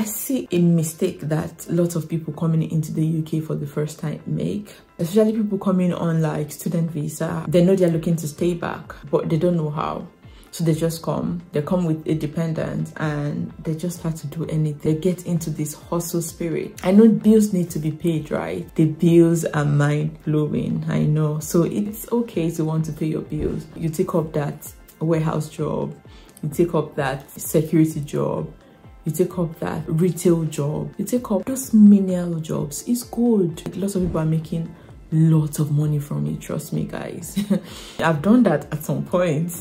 see a mistake that lots of people coming into the UK for the first time make, especially people coming on like student visa. They know they're looking to stay back, but they don't know how. So they just come, they come with a dependent and they just start to do anything. They get into this hustle spirit. I know bills need to be paid, right? The bills are mind-blowing, I know. So it's okay to want to pay your bills. You take up that warehouse job, you take up that security job, you take up that retail job, you take up those menial jobs. It's good. Lots of people are making lots of money from it, trust me guys. I've done that at some point.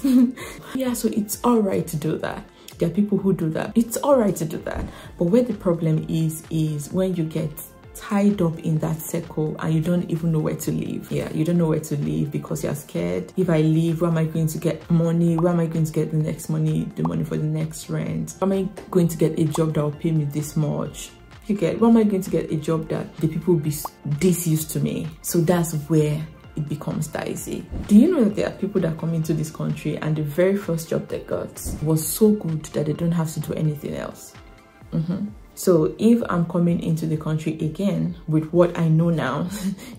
Yeah, so it's all right to do that. There are people who do that. It's all right to do that. But where the problem is when you get tied up in that circle and you don't even know where to live. Yeah, you don't know where to live because you're scared. If I leave, where am I going to get money? Where am I going to get the next money, the money for the next rent? Where am I going to get a job that will pay me this much? You get, where am I going to get a job that the people will be this used to me? So that's where it becomes dicey. Do you know that there are people that come into this country and the very first job they got was so good that they don't have to do anything else? So if I'm coming into the country again with what I know now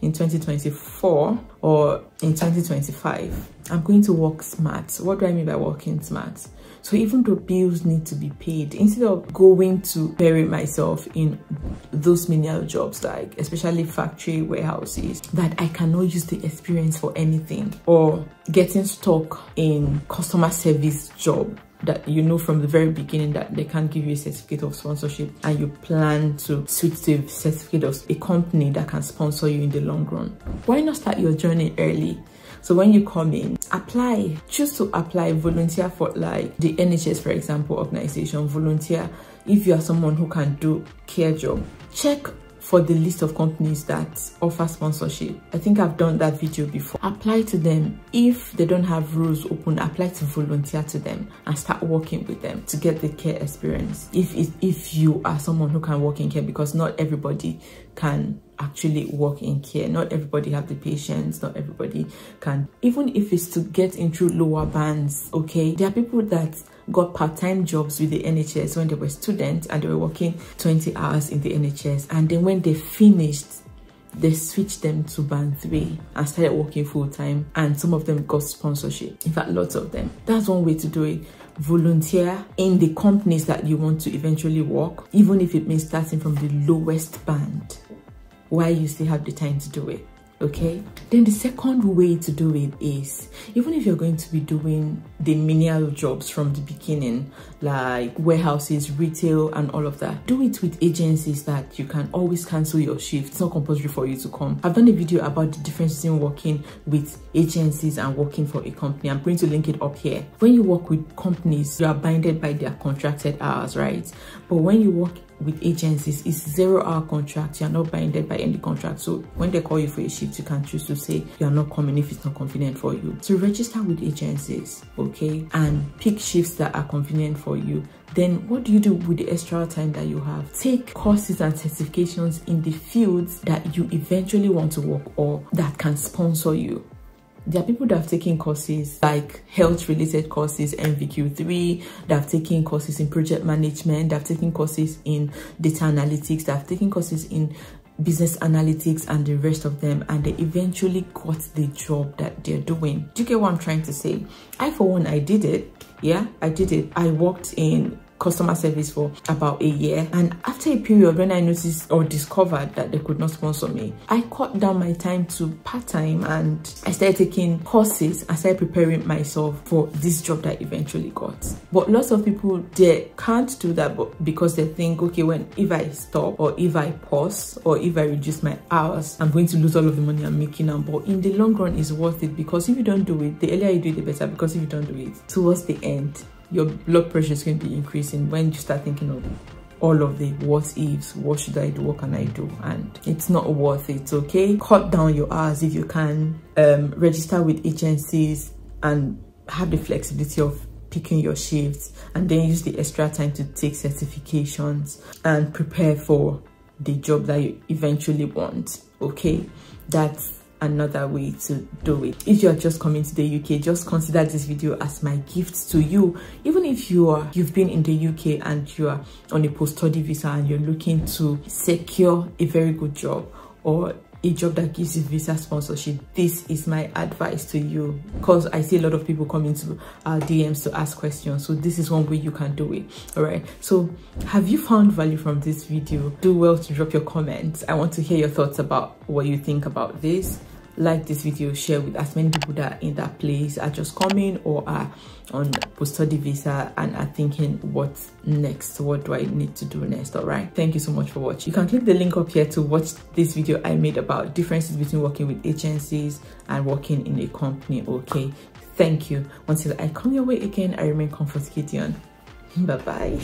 in 2024 or in 2025, I'm going to work smart. What do I mean by working smart? So even though bills need to be paid, instead of going to bury myself in those menial jobs, like especially factory warehouses, that I cannot use the experience for anything, or getting stuck in customer service job that you know from the very beginning that they can't give you a certificate of sponsorship and you plan to switch to a certificate of a company that can sponsor you in the long run. Why not start your journey early? So when you come in, apply, choose to apply, volunteer for like the NHS, for example, organization, volunteer. If you are someone who can do care job, check for the list of companies that offer sponsorship. I think I've done that video before. Apply to them. If they don't have roles open, apply to volunteer to them and start working with them to get the care experience. If you are someone who can work in care, because not everybody can actually work in care. Not everybody have the patience, not everybody can. Even if it's to get into lower bands, okay? There are people that got part-time jobs with the NHS when they were students and they were working 20 hours in the NHS, and then when they finished, they switched them to band 3 and started working full-time, and some of them got sponsorship. In fact, lots of them. That's one way to do it. Volunteer in the companies that you want to eventually work, even if it means starting from the lowest band, while you still have the time to do it. Okay, then the second way to do it is, even if you're going to be doing the menial jobs from the beginning, like warehouses, retail and all of that, do it with agencies that you can always cancel your shift. It's not compulsory for you to come. I've done a video about the difference between working with agencies and working for a company. I'm going to link it up here. When you work with companies, you are binded by their contracted hours, right? But when you work with agencies, it's 0-hour contract. You're not binded by any contract. So when they call you for a shift, you can choose to say you're not coming if it's not convenient for you. So register with agencies, okay, and pick shifts that are convenient for you. Then what do you do with the extra time that you have? Take courses and certifications in the fields that you eventually want to work or that can sponsor you. There are people that have taken courses like health-related courses, NVQ3, that have taken courses in project management, that have taken courses in data analytics, that have taken courses in business analytics and the rest of them, and they eventually got the job that they're doing. Do you get what I'm trying to say? I, for one, I did it. Yeah, I did it. I worked in customer service for about a year, and after a period when I noticed or discovered that they could not sponsor me, I cut down my time to part-time and I started taking courses. I started preparing myself for this job that I eventually got. But lots of people, they can't do that, but because they think, okay, if I stop or if I pause or if I reduce my hours, I'm going to lose all of the money I'm making now. But in the long run, it's worth it, because if you don't do it, the earlier you do it, the better. Because if you don't do it, towards the end, your blood pressure is going to be increasing when you start thinking of all of the what ifs. What should I do? What can I do? And it's not worth it, okay? Cut down your hours if you can. Register with agencies and have the flexibility of picking your shifts, and then use the extra time to take certifications and prepare for the job that you eventually want, okay? That's another way to do it. If you are just coming to the UK, just consider this video as my gift to you. Even if you've been in the UK and you are on a post-study visa and you're looking to secure a very good job or a job that gives you visa sponsorship, this is my advice to you, because I see a lot of people come into our DMs to ask questions. So this is one way you can do it. All right, so have you found value from this video? Do well to drop your comments. I want to hear your thoughts about what you think about this. Like this video, share with as many people that are in that place, are just coming or are on post-study visa and are thinking, what's next? What do I need to do next? All right, thank you so much for watching. You can click the link up here to watch this video I made about differences between working with agencies and working in a company. Okay, thank you. Until I come your way again, I remain Comfort Gideon. Bye bye.